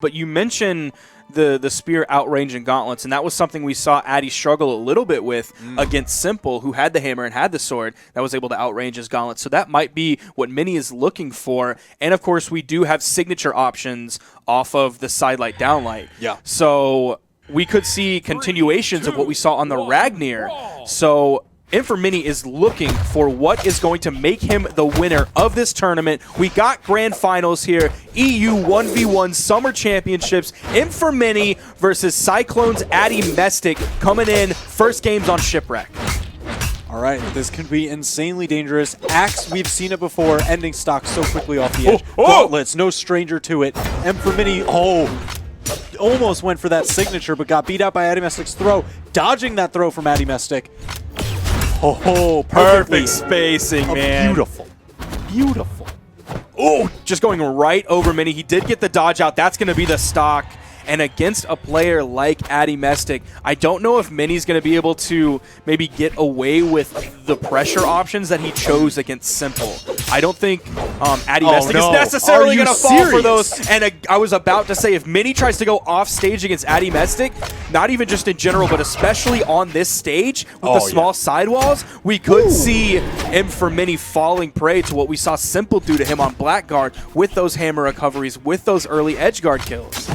But you mentioned the spear outranging gauntlets, and that was something we saw Addy struggle a little bit with against Simple, who had the hammer and had the sword that was able to outrange his gauntlets. So that might be what Mini is looking for. And of course, we do have signature options off of the side light, down light. Yeah. So we could see continuations of what we saw on the Ragnir. So Mini is looking for what is going to make him the winner of this tournament. We got grand finals here. EU 1v1 Summer Championships. Mini versus Cyclone's Addymestic coming in. First games on Shipwreck. All right, this can be insanely dangerous. Axe, we've seen it before, ending stock so quickly off the edge. Gauntlets, no stranger to it. Mini, almost went for that signature, but got beat out by Addymestic's throw. Dodging that throw from Addymestic. Perfect spacing, man. Beautiful. Beautiful. Oh, just going right over Mini. He did get the dodge out. That's going to be the stock. And against a player like Addymestic, I don't know if Mini's going to be able to maybe get away with the pressure options that he chose against Simple. I don't think Addymestic is necessarily going to fall for those. And I was about to say, if Mini tries to go off stage against Addymestic, not even just in general, but especially on this stage with the small sidewalls, we could see Mini falling prey to what we saw Simple do to him on Blackguard with those hammer recoveries, with those early edge guard kills.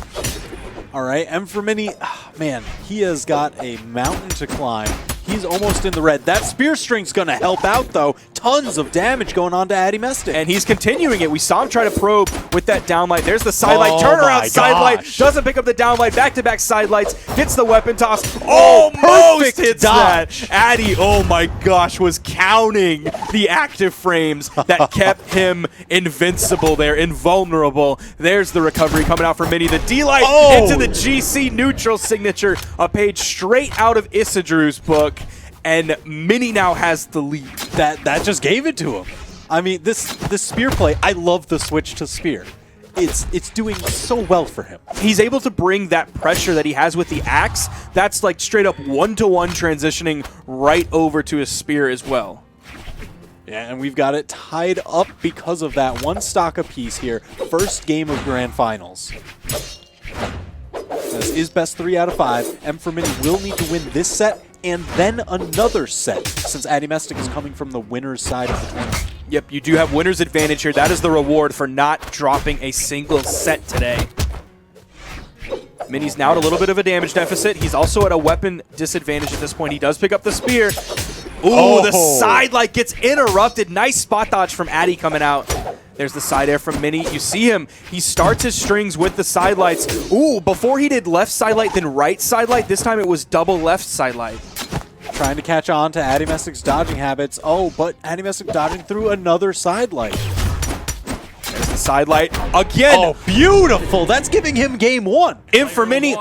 All right, Mini, man, he has got a mountain to climb. He's almost in the red. That spear string's going to help out, though. Tons of damage going on to Addymestic. And he's continuing it. We saw him try to probe with that downlight. There's the sidelight. Turnaround sidelight. Doesn't pick up the downlight. Back-to-back sidelights. Gets the weapon toss. Almost hits dodge. that. Addy, oh my gosh, was counting the active frames that kept him invincible there, invulnerable. There's the recovery coming out for Mini. The D-light into the GC neutral signature. A page straight out of Isidru's book. And Mini now has the lead. That just gave it to him. I mean, this spear play, I love the switch to spear. It's doing so well for him. He's able to bring that pressure that he has with the axe. That's like straight up one-to-one transitioning right over to his spear as well. Yeah, and we've got it tied up because of that. One stock apiece here. First game of Grand Finals. This is best 3 out of 5. Mini will need to win this set and then another set, since Addymestic is coming from the winner's side of the tournament. Yep, you do have winner's advantage here. That is the reward for not dropping a single set today. Mini's now at a little bit of a damage deficit. He's also at a weapon disadvantage at this point. He does pick up the spear. Ooh, the side light gets interrupted. Nice spot dodge from Addy coming out. There's the side air from Mini. You see him. He starts his strings with the side lights. Ooh, before he did left side light, then right side light. This time it was double left side light. Trying to catch on to Addymestic's dodging habits. But Addymestic dodging through another side light. There's the side light again. Oh, beautiful. That's giving him game 1. In for Mini.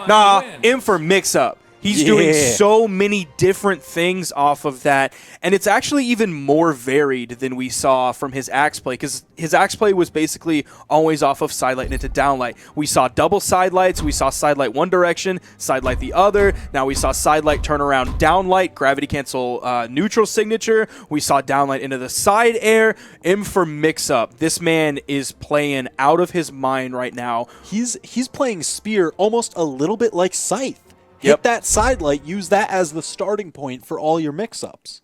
In for mix-up. He's doing so many different things off of that, and it's actually even more varied than we saw from his axe play, because his axe play was basically always off of sidelight and into downlight. We saw double sidelights, we saw sidelight one direction, sidelight the other, now we saw sidelight turn around downlight, gravity cancel neutral signature, we saw downlight into the side air. For mix-up. This man is playing out of his mind right now. He's playing spear almost a little bit like Scythe. Hit that sidelight, use that as the starting point for all your mix-ups.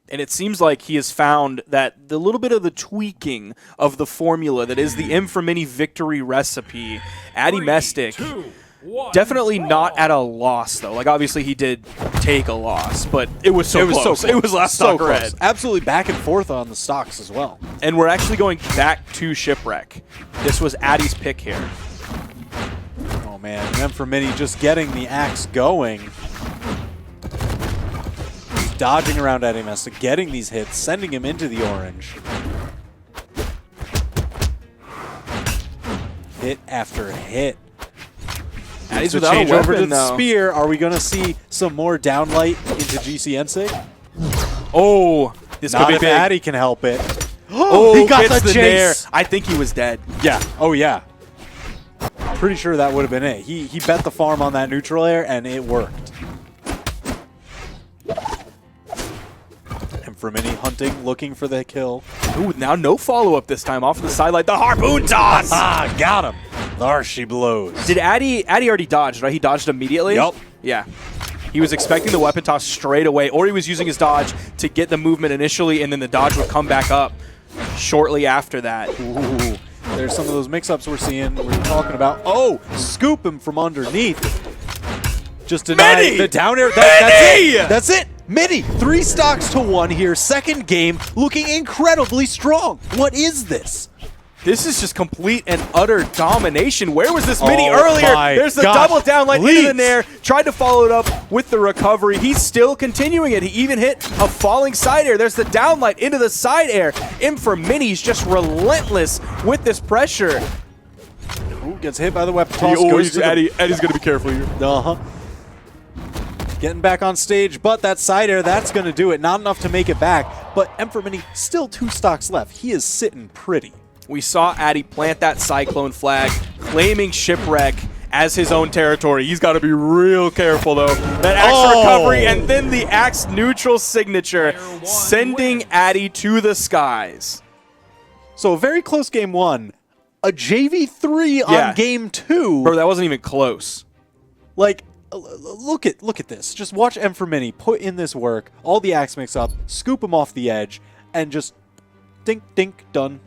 And it seems like he has found that the little bit of the tweaking of the formula that is the Mini victory recipe. Addymestic, definitely not at a loss, though. Like, obviously, he did take a loss, but it was so close. It was last stock red. Absolutely back and forth on the stocks as well. And we're actually going back to Shipwreck. This was Addy's pick here. Oh man, and Mini just getting the axe going. He's dodging around Addymestic, getting these hits, sending him into the orange. Hit after hit. Addy's without a weapon, over to the spear. Are we going to see some more downlight into GC NSIG? Oh, this could be big. Addy can help it. He got the chase. I think he was dead. Yeah. Oh yeah. Pretty sure that would have been it. He bet the farm on that neutral air, and it worked. And Mini hunting, looking for the kill. Ooh, now no follow-up this time off of the sidelight. The harpoon toss! Got him. There she blows. Did Addy already dodged, right? He dodged immediately? Yup. Yeah. He was expecting the weapon toss straight away, or he was using his dodge to get the movement initially, and then the dodge would come back up shortly after that. Ooh. There's some of those mix-ups we're seeing. We're talking about. Oh, scoop him from underneath. Just deny the down air. That's it. Mini, 3 stocks to 1 here. Second game, looking incredibly strong. What is this? This is just complete and utter domination. Where was this Mini earlier? There's the double down light into the nair. Tried to follow it up with the recovery. He's still continuing it. He even hit a falling side air. There's the down light into the side air. In for Mini's just relentless with this pressure. Ooh, gets hit by the weapon toss. Addy's going to be careful here. Uh-huh. Getting back on stage, but that side air, that's going to do it. Not enough to make it back, but Emperor Mini still 2 stocks left. He is sitting pretty. We saw Addy plant that Cyclone flag, claiming Shipwreck as his own territory. He's got to be real careful, though. That axe recovery and then the axe neutral signature, sending Addy to the skies. So a very close game 1. A JV3 on game 2. Bro, that wasn't even close. Like, look at this. Just watch Emperor Mini put in this work, all the axe mix up, scoop him off the edge, and just dink, dink, done.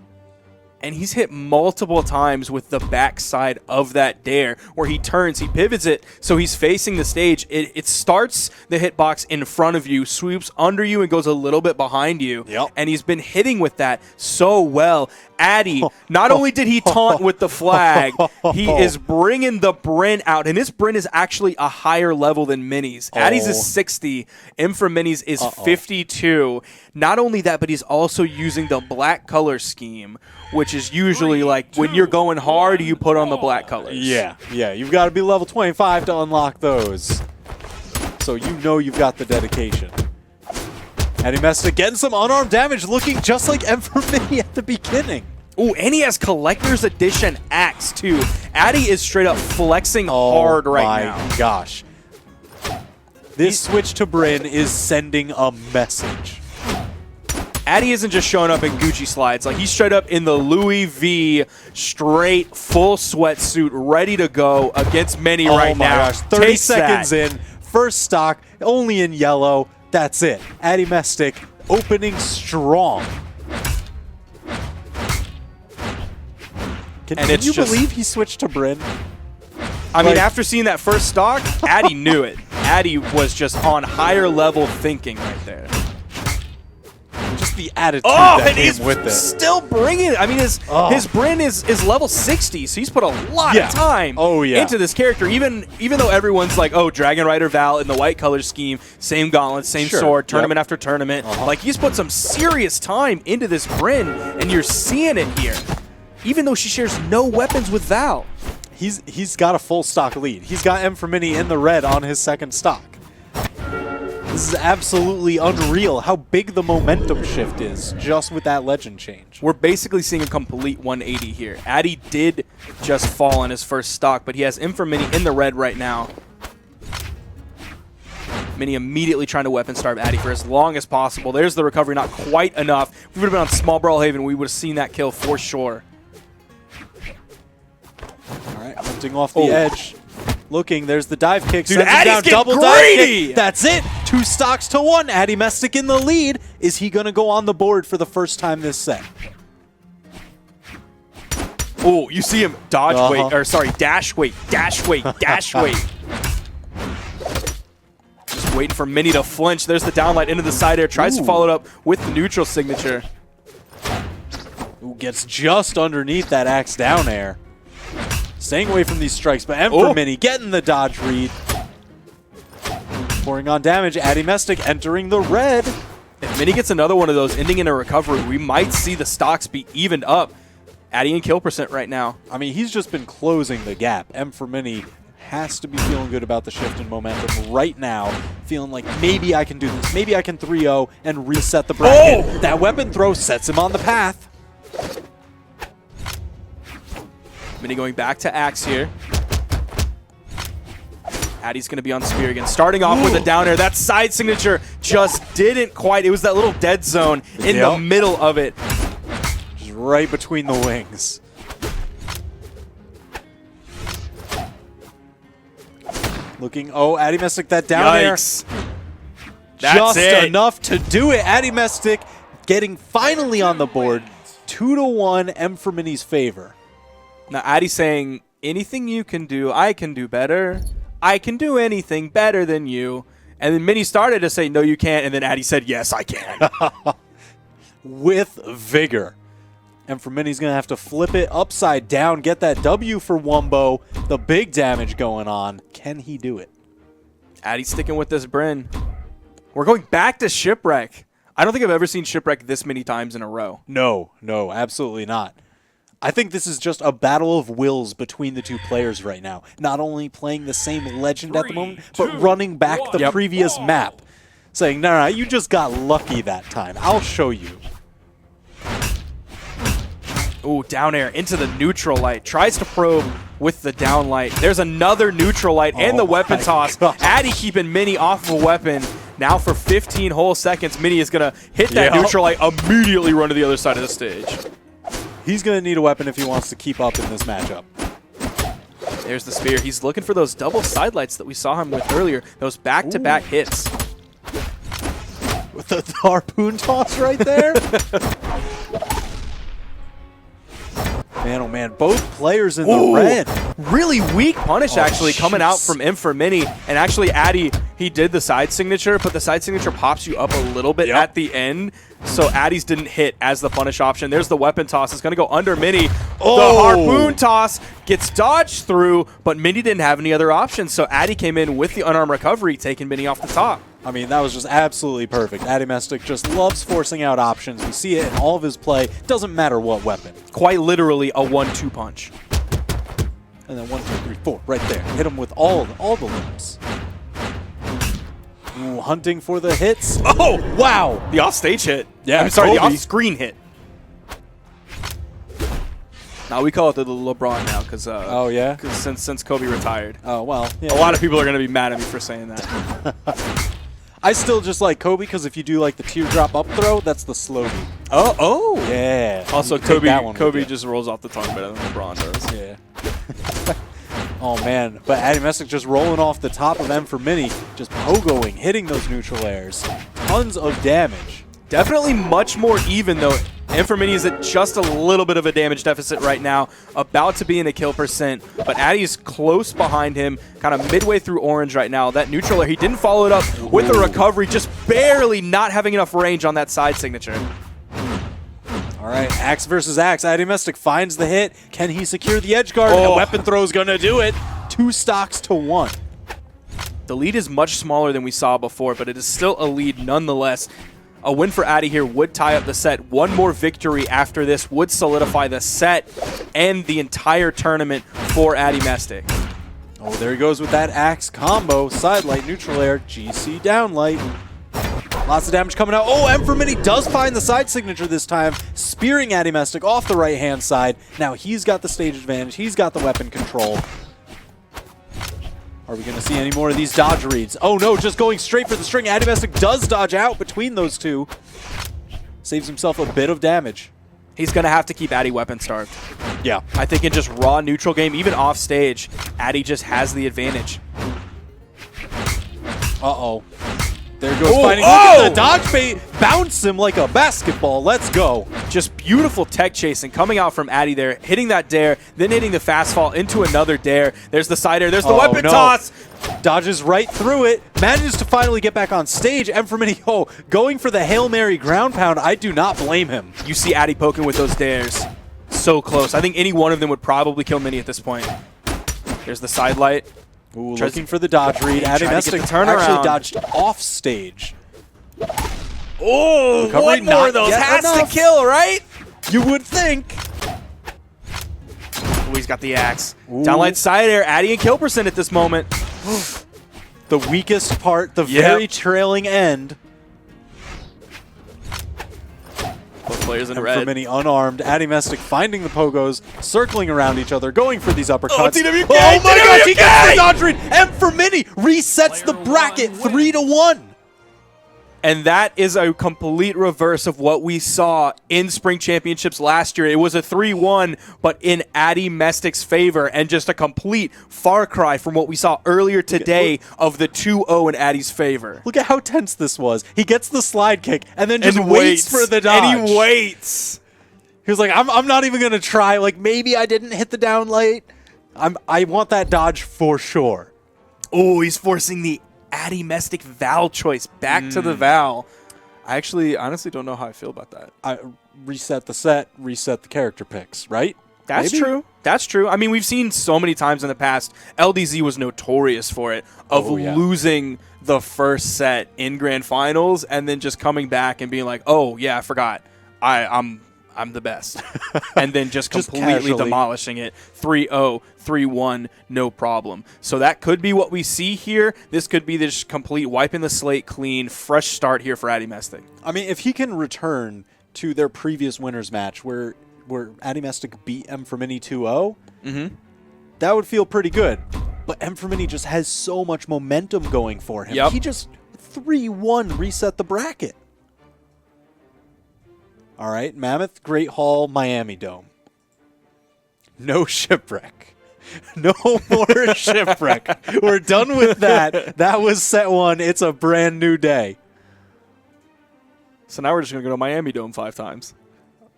And he's hit multiple times with the backside of that dare, where he turns, he pivots it, so he's facing the stage. It starts the hitbox in front of you, sweeps under you, and goes a little bit behind you. Yep. And he's been hitting with that so well. Addy, not only did he taunt with the flag, he is bringing the Bryn out. And this Bryn is actually a higher level than Mini's. Addy's is 60. Infra Mini's is 52. Not only that, but he's also using the black color scheme, which is usually like when you're going hard, you put on the black colors. Yeah, you've got to be level 25 to unlock those. So you know you've got the dedication. Addymestic getting some unarmed damage, looking just like Emperor Mini at the beginning. Ooh, and he has Collector's Edition axe, too. Addy is straight up flexing hard right now. Oh my gosh. This switch to Bryn is sending a message. Addy isn't just showing up in Gucci slides. Like, he's straight up in the Louis V straight full sweatsuit, ready to go against Mini right now. Oh my gosh, 30 seconds in, first stock, only in yellow. That's it. Addymestic opening strong. Can you believe he switched to Bryn? I mean, after seeing that first stock, Addy knew it. Addy was just on higher level thinking right there. Just the attitude that came with it. Still bringing it. I mean, his Bryn is level 60, so he's put a lot of time into this character. Even though everyone's like, oh, Dragon Rider Val in the white color scheme, same gauntlet, same sword, tournament after tournament. Like, he's put some serious time into this Bryn, and you're seeing it here. Even though she shares no weapons with Val. He's got a full stock lead. He's got Emperor Mini in the red on his second stock. This is absolutely unreal how big the momentum shift is just with that legend change. We're basically seeing a complete 180 here. Addy did just fall on his first stock, but he has Infra Mini in the red right now. Mini immediately trying to weapon starve Addy for as long as possible. There's the recovery, not quite enough. If we would have been on small Brawlhaven, we would have seen that kill for sure. All right, hunting off the edge. Looking, there's the dive kick. Dude, Addy's getting double greedy! Dive kick. That's it. 2 stocks to 1. Addymestic in the lead. Is he going to go on the board for the first time this set? Oh, you see him dodge wait, or sorry, dash wait, dash wait, dash wait. Just waiting for Mini to flinch. There's the downlight into the side air. Tries to follow it up with the neutral signature. Ooh, gets just underneath that axe down air. Staying away from these strikes, but Emperor Mini getting the dodge read. Pouring on damage, Addymestic entering the red. If Mini gets another one of those ending in a recovery, we might see the stocks be evened up. Addy in kill percent right now. I mean, he's just been closing the gap. Emperor Mini has to be feeling good about the shift in momentum right now. Feeling like maybe I can do this. Maybe I can 3-0 and reset the bracket. That weapon throw sets him on the path. Mini going back to axe here. Addy's going to be on spear again. Starting off with a down air. That side signature just didn't quite. It was that little dead zone in the middle of it. Just right between the wings. Looking, oh, Addymestic, that down air. That's Just it. enough to do it. Addymestic getting finally on the board. 2-1 M for Mini's favor. Now, Addy's saying, anything you can do, I can do better. I can do anything better than you. And then Mini started to say, no, you can't. And then Addy said, yes, I can. With vigor. And for Mini's going to have to flip it upside down, get that W for Wumbo. The big damage going on. Can he do it? Addy's sticking with this Bryn. We're going back to Shipwreck. I don't think I've ever seen Shipwreck this many times in a row. No, absolutely not. I think this is just a battle of wills between the two players right now. Not only playing the same legend at the moment, but running back the previous map. Saying, no, you just got lucky that time. I'll show you. Ooh, down air into the neutral light. Tries to probe with the down light. There's another neutral light and the weapon toss. God. Addy keeping Mini off of a weapon. Now for 15 whole seconds, Mini is going to hit that neutral light, immediately run to the other side of the stage. He's going to need a weapon if he wants to keep up in this matchup. There's the spear. He's looking for those double side lights that we saw him with earlier. Those back-to-back hits. With the harpoon toss right there. Man, oh man, both players in the red. Really weak punish, actually, coming out from M for Mini. And actually, Addy, he did the side signature, but the side signature pops you up a little bit at the end. So Addy's didn't hit as the punish option. There's the weapon toss. It's going to go under Mini. The harpoon toss gets dodged through, but Mini didn't have any other options. So Addy came in with the unarmed recovery, taking Mini off the top. I mean, that was just absolutely perfect. Addymestic just loves forcing out options. We see it in all of his play. Doesn't matter what weapon. Quite literally a 1-2 punch. And then 1, 2, 3, 4, right there. Hit him with all the limbs. Ooh, hunting for the hits. Oh, wow. The offstage hit. Yeah, I'm sorry, the Kobe. off-screen hit. Now we call it the LeBron now because oh yeah, since Kobe retired. Oh well, yeah. A lot of people are going to be mad at me for saying that. I still just like Kobe because if you do like the teardrop up throw, that's the slow beat. Oh, yeah. Also, Kobe just rolls off the tongue better than LeBron does. Yeah. Oh man, but Addymestic just rolling off the top of M for Mini, just pogoing, hitting those neutral airs, tons of damage. Definitely much more even though. M for Mini is at just a little bit of a damage deficit right now, about to be in a kill percent, but Addy's close behind him, kind of midway through orange right now. That neutral air, he didn't follow it up with the recovery, just barely not having enough range on that side signature. All right, axe versus axe. Addymestic finds the hit. Can he secure the edge guard? A weapon throw is going to do it. 2 stocks to 1. The lead is much smaller than we saw before, but it is still a lead nonetheless. A win for Addy here would tie up the set. One more victory after this would solidify the set and the entire tournament for Addymestic. Oh, there he goes with that axe combo. Side light, neutral air, GC down light. Lots of damage coming out. Oh, M for Mini does find the side signature this time, spearing Addymestic off the right-hand side. Now he's got the stage advantage. He's got the weapon control. Are we going to see any more of these dodge reads? Oh no, just going straight for the string. Addymestic does dodge out between those two. Saves himself a bit of damage. He's going to have to keep Addy weapon starved. Yeah. I think in just raw neutral game, even off stage, Addy just has the advantage. Uh-oh. There goes fighting. Look at the dodge bait. Bounce him like a basketball. Let's go. Just beautiful tech chasing coming out from Addy there, hitting that dare, then hitting the fast fall into another dare. There's the side air. There's the weapon toss. Dodges right through it. Manages to finally get back on stage. M for Mini, going for the Hail Mary ground pound. I do not blame him. You see Addy poking with those dares. So close. I think any one of them would probably kill Mini at this point. There's the side light. Ooh, looking for the dodge read. Addymestic actually dodged off stage. Oh, one more of those has to kill, right? You would think. Oh, he's got the axe. Downlight side air, Addy and kill percent at this moment. The weakest part, the very trailing end. Both players in M red. for Mini unarmed. Addymestic finding the pogos, circling around each other, going for these uppercuts. Oh, TWK, oh my gosh, he gets the TWK! dodge read. M for Mini resets the bracket 3-1. And that is a complete reverse of what we saw in Spring Championships last year. It was a 3-1, but in Addymestic's favor, and just a complete far cry from what we saw earlier today of the 2-0 in Addy's favor. Look at how tense this was. He gets the slide kick and then just waits for the dodge. And he waits. He was like, I'm not even going to try. Like, maybe I didn't hit the down late. I want that dodge for sure. Oh, he's forcing the Addymestic Val choice back to the Val. I actually honestly don't know how I feel about that. I reset the set, reset the character picks, right? That's true. That's true. I mean, we've seen so many times in the past. LDZ was notorious for it, of losing the first set in grand finals and then just coming back and being like, oh, yeah, I forgot. I'm the best. And then just completely demolishing it. 3-0, 3-1, no problem. So that could be what we see here. This could be this complete wiping the slate clean, fresh start here for Addymestic. I mean, if he can return to their previous winners match where Addymestic beat M for Mini 2-0, that would feel pretty good. But M for Mini just has so much momentum going for him. He just 3-1 reset the bracket. All right, Mammoth, Great Hall, Miami Dome. No shipwreck. No more shipwreck. We're done with that. That was set 1. It's a brand new day. So now we're just going to go to Miami Dome 5 times.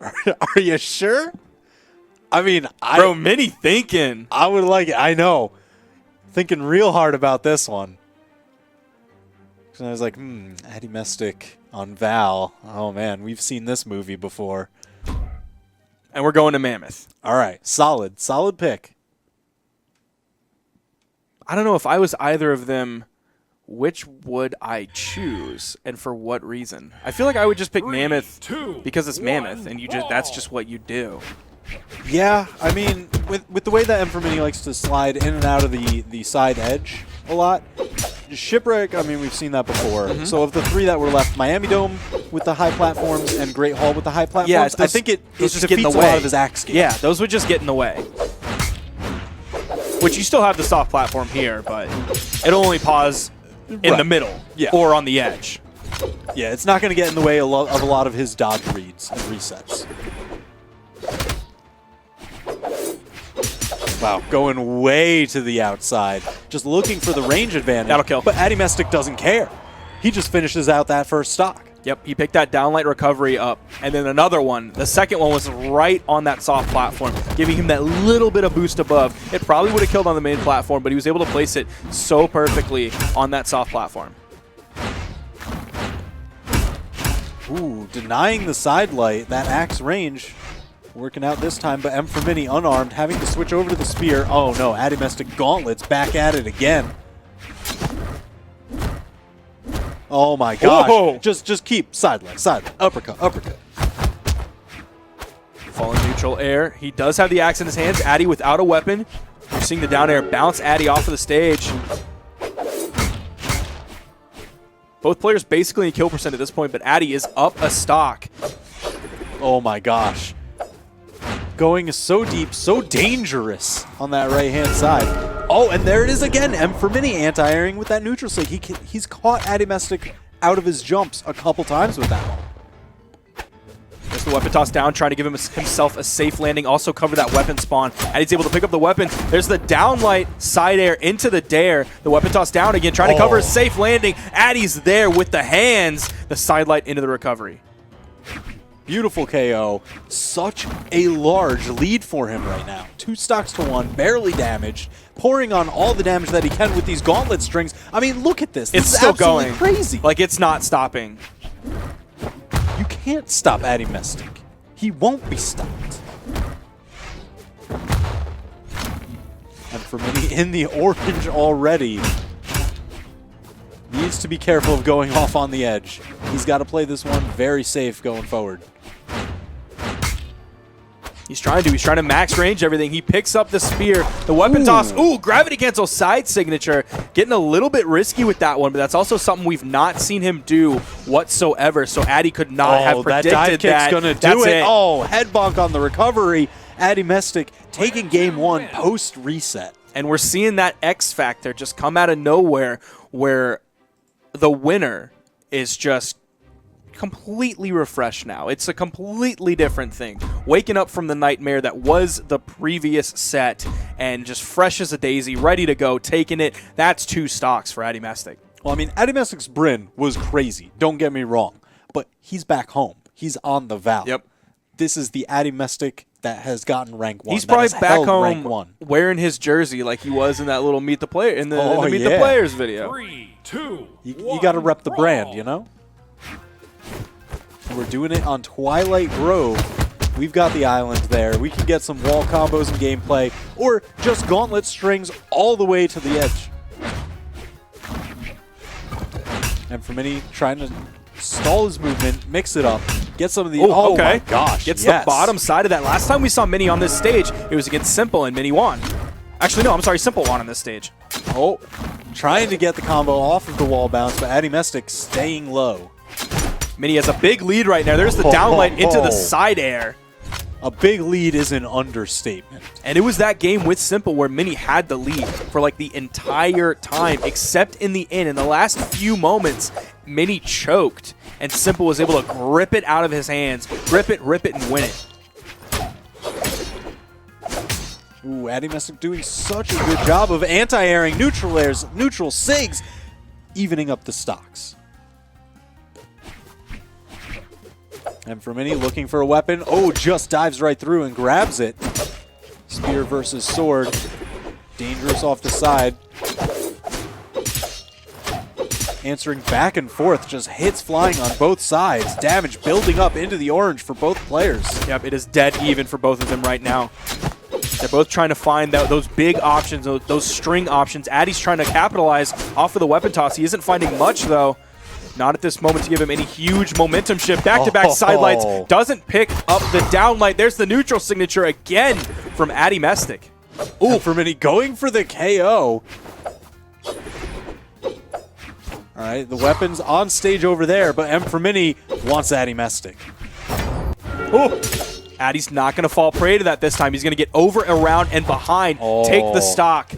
Are you sure? I mean, Bro, Mini thinking. I would like it. I know. Thinking real hard about this one. And I was like, Addymestic on Val. Oh, man, we've seen this movie before. And we're going to Mammoth. All right, solid pick. I don't know if I was either of them, which would I choose and for what reason? I feel like I would just pick Mammoth because it's Mammoth, and that's just what you do. Yeah, I mean, with the way that M for Mini likes to slide in and out of the side edge a lot, Shipwreck, I mean, we've seen that before. So of the 3 that were left, Miami Dome with the high platforms and Great Hall with the high platforms, I think it just defeats a lot of his axe game. Yeah, those would just get in the way. Which you still have the soft platform here, but it'll only pause in the middle or on the edge. Yeah, it's not going to get in the way of a lot of his dodge reads and resets. Wow, going way to the outside, just looking for the range advantage. That'll kill. But Addymestic doesn't care. He just finishes out that first stock. Yep, he picked that downlight recovery up, and then another one. The second one was right on that soft platform, giving him that little bit of boost above. It probably would have killed on the main platform, but he was able to place it so perfectly on that soft platform. Ooh, denying the side light, that axe range. Working out this time, but M for Mini unarmed, having to switch over to the spear. Oh no, Addymestic Gauntlets back at it again. Oh my gosh. Whoa. Just keep side light, uppercut. Falling neutral air. He does have the axe in his hands. Addy without a weapon. We're seeing the down air bounce Addy off of the stage. Both players basically in kill percent at this point, but Addy is up a stock. Oh my gosh. Going so deep, so dangerous on that right-hand side. Oh, and there it is again. M for Mini anti-airing with that neutral stick. He's caught Addymestic out of his jumps a couple times with that one. Just the weapon toss down, trying to give himself a safe landing. Also cover that weapon spawn. Addy's able to pick up the weapon. There's the downlight side air into the dare. The weapon toss down again, trying to cover a safe landing. Addy's there with the hands. The side light into the recovery. Beautiful KO. Such a large lead for him right now. 2 stocks to 1, barely damaged, pouring on all the damage that he can with these gauntlet strings. I mean, look at this. It's still going. Crazy. Like, it's not stopping. You can't stop Addymestic. He won't be stopped. And for Mini in the orange already. Needs to be careful of going off on the edge. He's got to play this one very safe going forward. He's trying to max range everything. He picks up the spear, the weapon toss. Ooh, gravity cancel side signature. Getting a little bit risky with that one, but that's also something we've not seen him do whatsoever. So Addy could not have predicted that. That dive kick's going to do it. Oh, head bonk on the recovery. Addymestic taking game 1 post reset. And we're seeing that X factor just come out of nowhere where the winner is just completely refreshed now. It's a completely different thing. Waking up from the nightmare that was the previous set and just fresh as a daisy, ready to go, taking it. That's 2 stocks for Addymestic. Well, I mean, Addymestic's Bryn was crazy. Don't get me wrong. But he's back home. He's on the Val. Yep. This is the Addymestic that has gotten rank 1. He's probably back home wearing his jersey like he was in that little Meet the Player in the Meet the Players video. 3, 2, you got to rep the brand, you know? We're doing it on Twilight Grove. We've got the island there. We can get some wall combos and gameplay, or just gauntlet strings all the way to the edge. And for Mini, trying to stall his movement, mix it up, get some of the... Oh, okay. My gosh, Gets the bottom side of that. Last time we saw Mini on this stage, it was against Simple, and Mini won. Actually, no, I'm sorry, Simple won on this stage. Oh, trying to get the combo off of the wall bounce, but Addymestic staying low. Mini has a big lead right now. There's the downlight into the side air. A big lead is an understatement. And it was that game with Simple where Mini had the lead for like the entire time, except in the end. In the last few moments, Mini choked, and Simple was able to grip it out of his hands, grip it, rip it, and win it. Ooh, Addymestic doing such a good job of anti-airing neutral airs, neutral SIGs, evening up the stocks. And for Mini, looking for a weapon. Oh, just dives right through and grabs it. Spear versus sword. Dangerous off the side. Answering back and forth, just hits flying on both sides. Damage building up into the orange for both players. Yep, it is dead even for both of them right now. They're both trying to find those big options, those string options. Addy's trying to capitalize off of the weapon toss. He isn't finding much, though. Not at this moment to give him any huge momentum shift. Back-to-back side lights. Doesn't pick up the downlight. There's the neutral signature again from Addymestic. Ooh, for Mini going for the KO. All right, the weapon's on stage over there, but M for Mini wants Addymestic. Ooh. Addy's not going to fall prey to that this time. He's going to get over, around, and behind. Take the stock.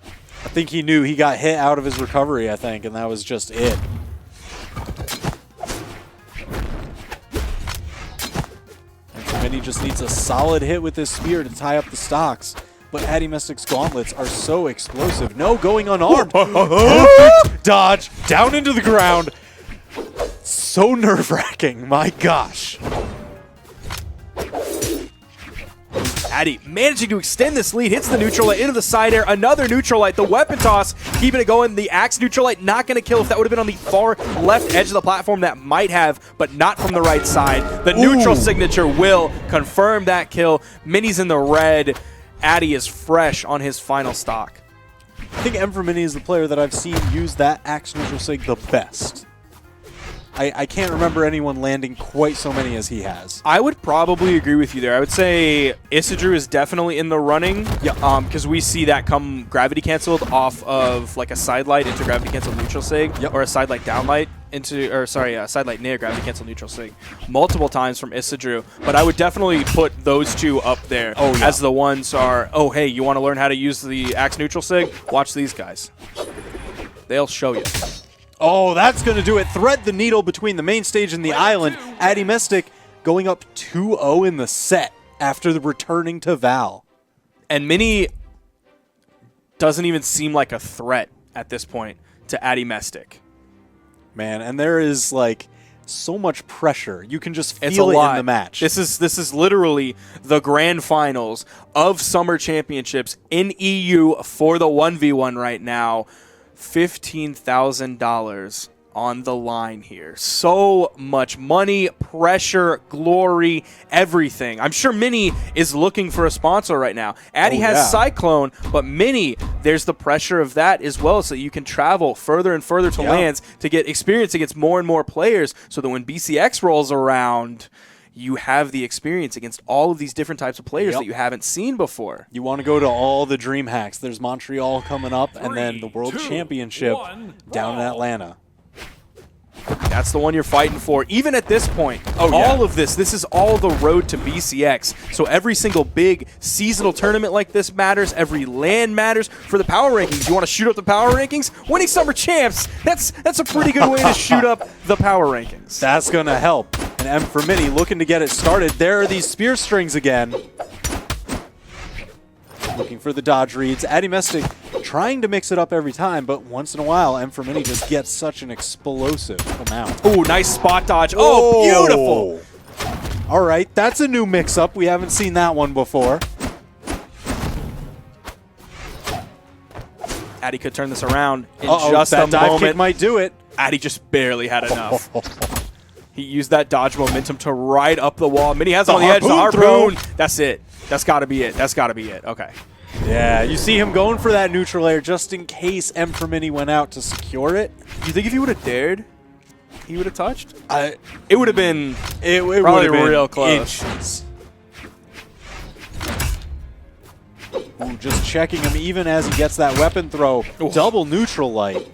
I think he knew he got hit out of his recovery, I think, and that was just it. And he just needs a solid hit with this spear to tie up the stocks. But Addymestic's gauntlets are so explosive. No, going unarmed. Perfect dodge down into the ground. So nerve-wracking. My gosh. Addy managing to extend this lead, hits the neutral light into the side air, another neutral light, the weapon toss, keeping it going. The axe neutral light not going to kill. If that would have been on the far left edge of the platform, that might have, but not from the right side. The neutral signature will confirm that kill. Mini's in the red. Addy is fresh on his final stock. I think M for Mini is the player that I've seen use that axe neutral sig the best. I can't remember anyone landing quite so many as he has. I would probably agree with you there. I would say Isidru is definitely in the running. Yeah. Because we see that come gravity canceled off of like a side light into gravity canceled neutral sig, or a side light down light into, or sorry, a side light near gravity canceled neutral sig multiple times from Isidru. But I would definitely put those two up there as the ones are, oh, hey, you want to learn how to use the axe neutral sig? Watch these guys. They'll show you. Oh, that's going to do it. Thread the needle between the main stage and the island. Addymestic going up 2-0 in the set after the returning to Val. And Mini doesn't even seem like a threat at this point to Addymestic. Man, and there is like so much pressure. You can just feel it in the match. This is literally the grand finals of Summer Championships in EU for the 1v1 right now. $15,000 on the line here. So much money, pressure, glory, everything. I'm sure Mini is looking for a sponsor right now. Addy has Cyclone, but Mini, there's the pressure of that as well, so you can travel further and further to lands to get experience against more and more players, so that when BCX rolls around, you have the experience against all of these different types of players that you haven't seen before. You want to go to all the dream hacks. There's Montreal coming up, and then the World Championship down in Atlanta. That's the one you're fighting for. Even at this point, Oh, all of this is all the road to BCX. So every single big seasonal tournament like this matters. Every LAN matters. For the power rankings, you want to shoot up the power rankings? Winning Summer Champs, that's a pretty good way to shoot up the power rankings. That's going to help. And M for Mini looking to get it started. There are these spear strings again. Looking for the dodge reads. Addymestic trying to mix it up every time, but once in a while, M for Mini just gets such an explosive amount. Ooh, nice spot dodge. Oh, beautiful. All right, that's a new mix-up. We haven't seen that one before. Addy could turn this around in Uh-oh, just that a dive moment. kick might do it. Addy just barely had enough. He used that dodge momentum to ride up the wall. Mini has on the edge. The harpoon. That's it. That's got to be it. That's got to be it. Okay. Yeah, you see him going for that neutral air just in case M for Mini went out to secure it. You think if he would have dared, he would have touched? It It would have been would probably have been real close. Inches. Ooh, just checking him even as he gets that weapon throw. Ooh. Double neutral light.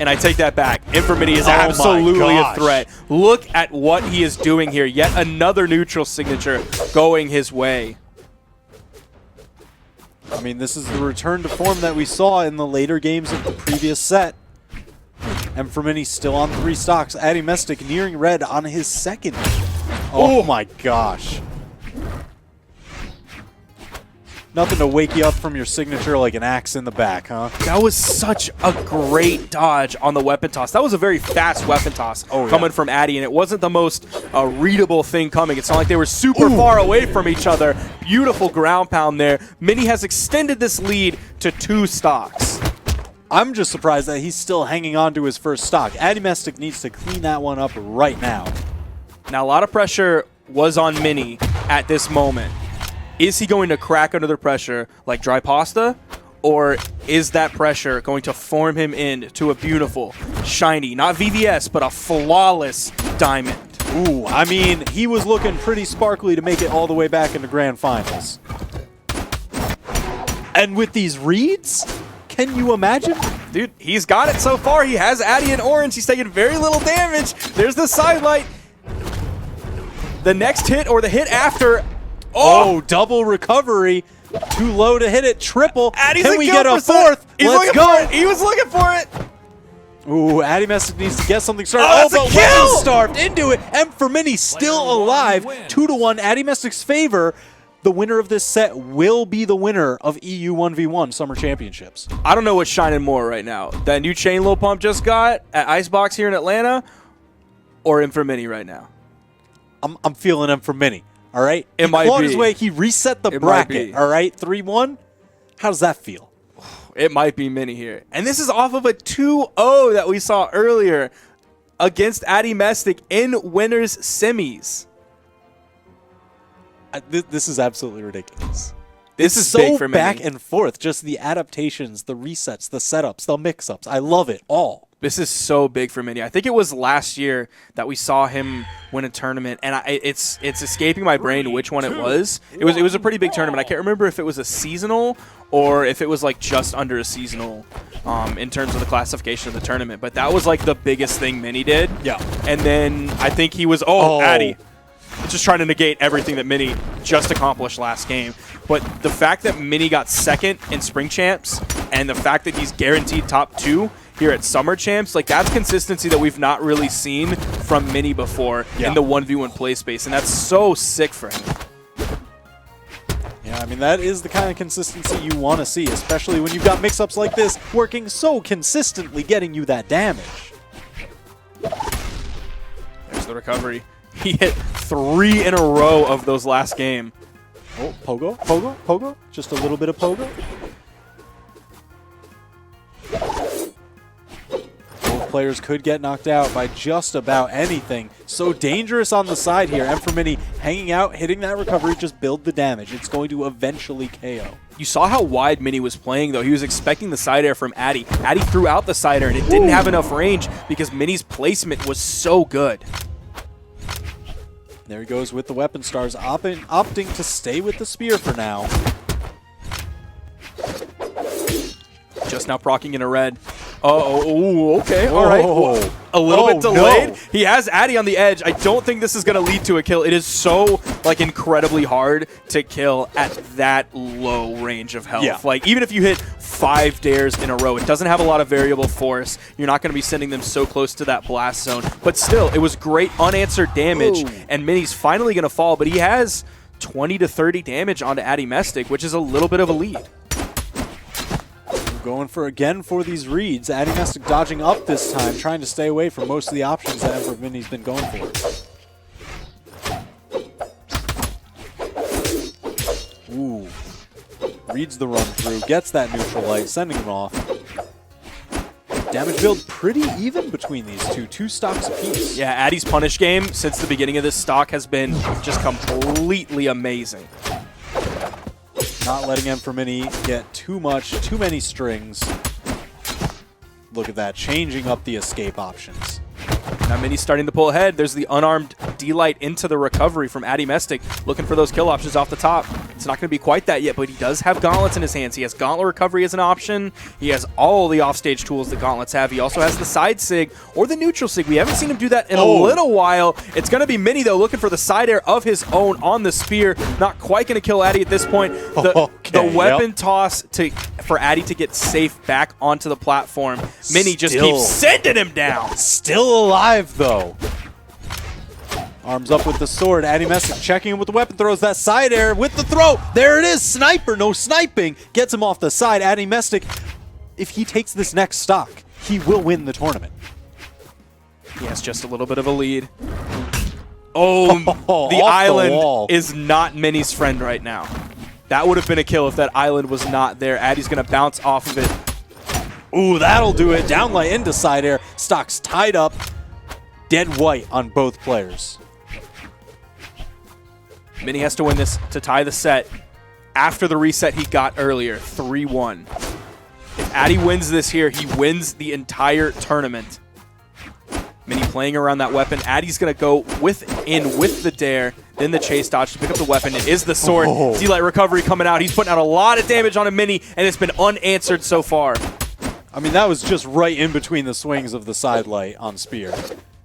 And I take that back. Infirmity is Oh my absolutely a gosh. threat. Look at what he is doing here. Yet another neutral signature going his way. I mean, this is the return to form that we saw in the later games of the previous set. M for Mini still on 3 stocks. Addymestic nearing red on his second. Oh my gosh. Nothing to wake you up from your signature like an axe in the back, huh? That was such a great dodge on the weapon toss. That was a very fast weapon toss coming from Addy, and it wasn't the most readable thing coming. It's not like they were super far away from each other. Beautiful ground pound there. Mini has extended this lead to 2 stocks. I'm just surprised that he's still hanging on to his first stock. Addymestic needs to clean that one up right now. Now, a lot of pressure was on Mini at this moment. Is he going to crack under the pressure like dry pasta? Or is that pressure going to form him into a beautiful, shiny, not VVS, but a flawless diamond? Ooh, I mean, he was looking pretty sparkly to make it all the way back into Grand Finals. And with these reads, can you imagine? Dude, he's got it so far. He has Addy in orange. He's taking very little damage. There's the sidelight. The next hit or the hit after. Oh, double recovery. Too low to hit it. Triple. Addy's Can we get a fourth? Let's go. He was looking for it. Ooh, Addymestic needs to get something started. Oh, that's a but kill! Weapon starved into it. M for Mini still alive. 2-1. Addymestic's favor. The winner of this set will be the winner of EU 1v1 Summer Championships. I don't know what's shining more right now. That new chain low pump just got at Icebox here in Atlanta, or Infirmini right now. I'm feeling M for Mini. All right? It might clawed be. his way. He reset the It might bracket. be. All right? 3-1. How does that feel? It might be Mini here. And this is off of a 2-0 that we saw earlier against Addymestic in winners semis. This is absolutely ridiculous. This is so big for Mini. back and forth. Just the adaptations, the resets, the setups, the mix-ups. I love it all. This is so big for Mini. I think it was last year that we saw him win a tournament, and it's escaping my brain which one it was. It was a pretty big tournament. I can't remember if it was a seasonal or if it was like just under a seasonal in terms of the classification of the tournament. But that was like the biggest thing Mini did. Yeah. And then I think he was Addy. Just trying to negate everything that Mini just accomplished last game. But the fact that Mini got second in Spring Champs and the fact that he's guaranteed top 2 here at Summer Champs, like that's consistency that we've not really seen from Mini before in the 1v1 play space. And that's so sick for him. Yeah, I mean, that is the kind of consistency you want to see, especially when you've got mix-ups like this working so consistently, getting you that damage. There's the recovery. He hit 3 in a row of those last game. Oh, pogo, pogo, pogo. Just a little bit of pogo. Both players could get knocked out by just about anything. So dangerous on the side here. M for Mini hanging out, hitting that recovery, just build the damage. It's going to eventually KO. You saw how wide Mini was playing, though. He was expecting the side air from Addy. Addy threw out the side air, and it didn't have enough range because Mini's placement was so good. There he goes with the weapon stars, opting to stay with the spear for now. Just now proccing in a red. Oh, okay, all right. A little bit delayed. No. He has Addy on the edge. I don't think this is going to lead to a kill. It is so, like, incredibly hard to kill at that low range of health. Yeah. Like, even if you hit 5 dares in a row, it doesn't have a lot of variable force. You're not going to be sending them so close to that blast zone. But still, it was great unanswered damage, and Mini's finally going to fall, but he has 20 to 30 damage onto Addymestic, which is a little bit of a lead. Going for again for these reads. Addymestic dodging up this time, trying to stay away from most of the options that Emperor Mini's been going for. Ooh. Reads the run through, gets that neutral light, sending him off. Damage build pretty even between these two stocks apiece. Yeah, Addy's punish game since the beginning of this stock has been just completely amazing. Not letting Emperor Mini get too many strings. Look at that, changing up the escape options. Now Mini's starting to pull ahead. There's the unarmed D-Light into the recovery from Addymestic, looking for those kill options off the top. It's not going to be quite that yet, but he does have gauntlets in his hands. He has gauntlet recovery as an option. He has all the offstage tools that gauntlets have. He also has the side sig or the neutral sig. We haven't seen him do that in a little while. It's going to be Mini, though, looking for the side air of his own on the spear. Not quite going to kill Addy at this point. The weapon toss for Addy to get safe back onto the platform. Mini just keeps sending him down. Still alive, though. Arms up with the sword. Addymestic checking him with the weapon, throws that side air with the throw. There it is. Sniper. No sniping. Gets him off the side. Addymestic, if he takes this next stock, he will win the tournament. He has just a little bit of a lead. The island is not Mini's friend right now. That would have been a kill if that island was not there. Addy's going to bounce off of it. Ooh, that'll do it. Downlight into side air. Stock's tied up. Dead white on both players. Mini has to win this to tie the set after the reset he got earlier, 3-1. If Addy wins this here, he wins the entire tournament. Mini playing around that weapon. Addy's going to go with the dare, then the chase dodge to pick up the weapon. It is the sword. D-Light recovery coming out. He's putting out a lot of damage on a Mini, and it's been unanswered so far. I mean, that was just right in between the swings of the side light on spear.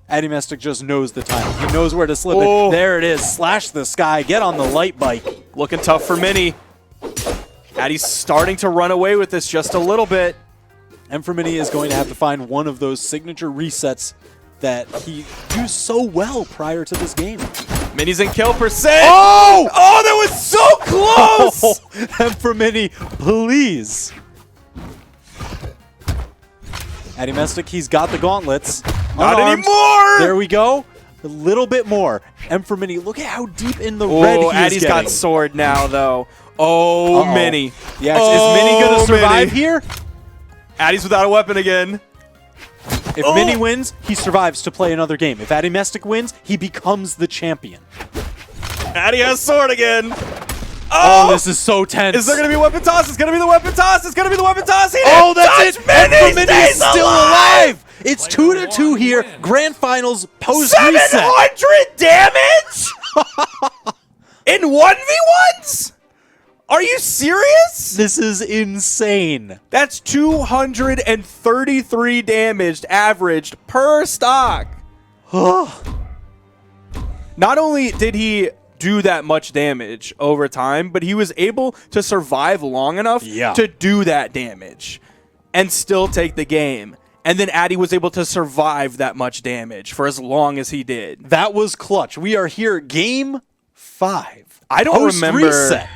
Addymestic just knows the time. He knows where to slip it. There it is. Slash the sky. Get on the light bike. Looking tough for Mini. Addy's starting to run away with this just a little bit. Emperor Mini is going to have to find one of those signature resets that he used so well prior to this game. Mini's in kill percent. Oh, that was so close. Emperor Mini, please. Addymestic, he's got the gauntlets. Not anymore! There we go. A little bit more. Emperor Mini, look at how deep in the red he Addy's is getting. got sword now, though. Mini. Yeah, is Mini going to survive here? Addy's without a weapon again. If Mini wins, he survives to play another game. If Addymestic wins, he becomes the champion. Addy has sword again. Oh, this is so tense. Is there going to be a weapon toss? It's going to be the weapon toss. It's going to be the weapon toss. That's it. Emperor Mini is still alive. It's 2-2 here. Grand finals post reset. 700 damage in 1v1s? Are you serious? This is insane. That's 233 damage averaged per stock. Not only did he do that much damage over time, but he was able to survive long enough to do that damage and still take the game. And then Addy was able to survive that much damage for as long as he did. That was clutch. We are here game 5. I don't remember. Reset.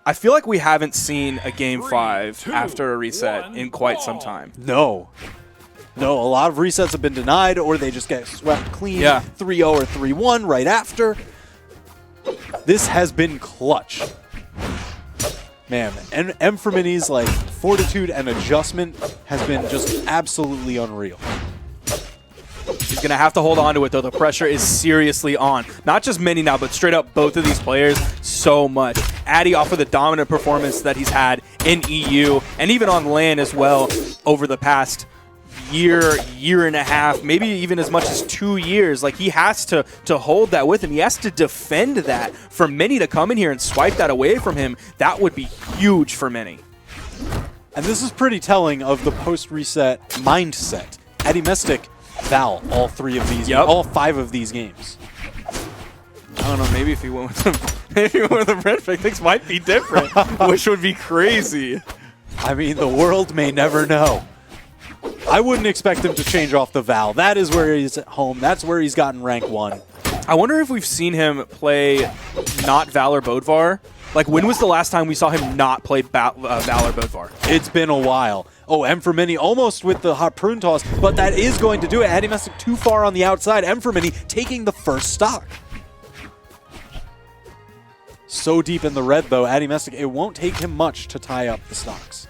I feel like we haven't seen a game 5 after a reset in quite some time. No, a lot of resets have been denied, or they just get swept clean. 3-0 or 3-1 right after. This has been clutch. Man, and Emperor Mini's like fortitude and adjustment has been just absolutely unreal. He's going to have to hold on to it, though. The pressure is seriously on. Not just Mini now, but straight up both of these players so much. Addy off of the dominant performance that he's had in EU and even on LAN as well over the past year and a half, maybe even as much as 2 years. Like, he has to hold that with him. He has to defend that. For Mini to come in here and swipe that away from him, that would be huge for Mini. And this is pretty telling of the post-reset mindset. Addymestic, Val, all 3 of these, all 5 of these games. I don't know, maybe if he went with the red pick, things might be different, which would be crazy. I mean, the world may never know. I wouldn't expect him to change off the Val. That is where he's at home. That's where he's gotten rank 1. I wonder if we've seen him play not Val or Bodvar. Like, when was the last time we saw him not play Val or Bodvar? It's been a while. Oh, M for Mini almost with the hot prune toss, but that is going to do it. Addymestic too far on the outside. M for Mini taking the first stock. So deep in the red, though, Addymestic, it won't take him much to tie up the stocks.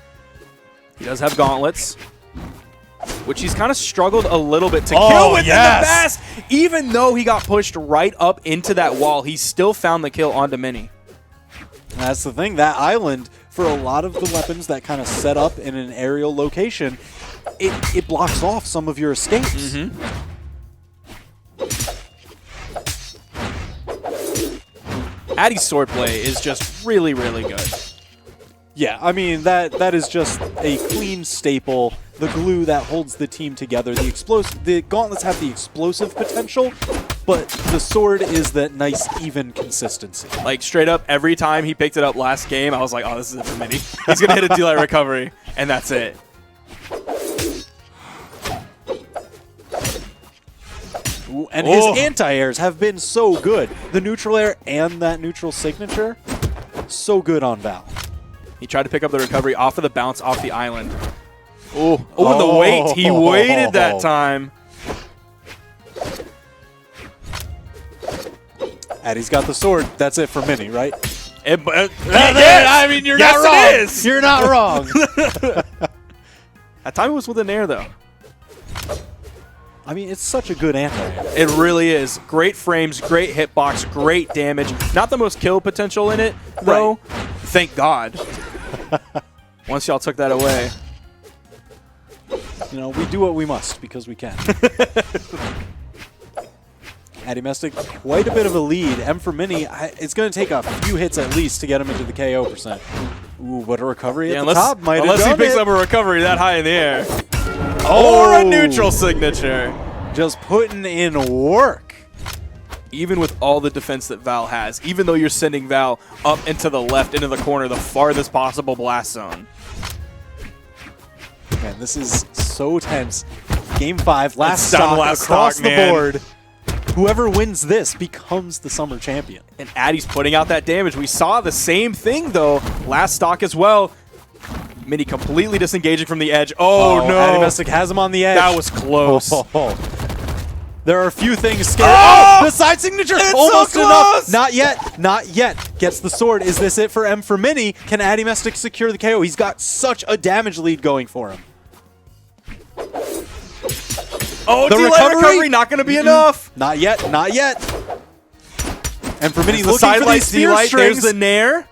He does have gauntlets, which he's kind of struggled a little bit to kill with in the best. Even though he got pushed right up into that wall, he still found the kill onto Mini. That's the thing. That island, for a lot of the weapons that kind of set up in an aerial location, it blocks off some of your escapes. Addy's swordplay is just really, really good. Yeah, I mean, that is just a clean staple. The glue that holds the team together. The gauntlets have the explosive potential, but the sword is that nice, even consistency. Like, straight up, every time he picked it up last game, I was like, oh, this is it for Mini. He's going to hit a delay recovery, and that's it. Ooh, and his anti-airs have been so good. The neutral air and that neutral signature, so good on Val. He tried to pick up the recovery off of the bounce off the island. Oh, and the wait. He waited that time. Addy's got the sword. That's it for Mini, right? I mean, you're not wrong. It is. You're not wrong. That time it was with an air, though. I mean, it's such a good anti-air. It really is. Great frames, great hitbox, great damage. Not the most kill potential in it, though. Right. Thank God. Once y'all took that away. You know, we do what we must because we can. Addymestic, quite a bit of a lead. M for Mini, it's going to take a few hits at least to get him into the KO percent. Ooh, but a recovery at the top might have done Unless he picks up a recovery that high in the air. Or a neutral signature. Just putting in work. Even with all the defense that Val has, even though you're sending Val up into the left, into the corner, the farthest possible blast zone. Man, this is so tense. Game 5, last stock across the board. Whoever wins this becomes the summer champion. And Addy's putting out that damage. We saw the same thing, though, last stock as well. Mini completely disengaging from the edge. Oh no. Addymestic has him on the edge. That was close. There are a few things scary. The side signature! It's almost so enough. Not yet. Not yet. Gets the sword. Is this it for M for Mini? Can Addymestic secure the KO? He's got such a damage lead going for him. Oh, the recovery not going to be enough. Not yet. Not yet. M for Mini looking side for light, these spear strings. There's the nair.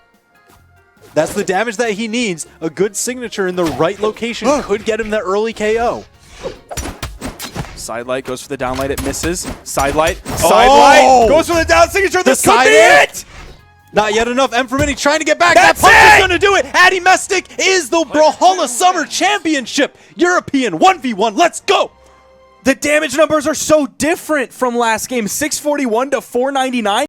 That's the damage that he needs. A good signature in the right location could get him the early KO. Side light goes for the down light. It misses. Side light. Side light goes for the down signature. This could be it. Not yet enough. M for Mini trying to get back. That punch is going to do it. Addymestic is the Brawlhalla Summer Championship. European 1v1. Let's go. The damage numbers are so different from last game. 641 to 499.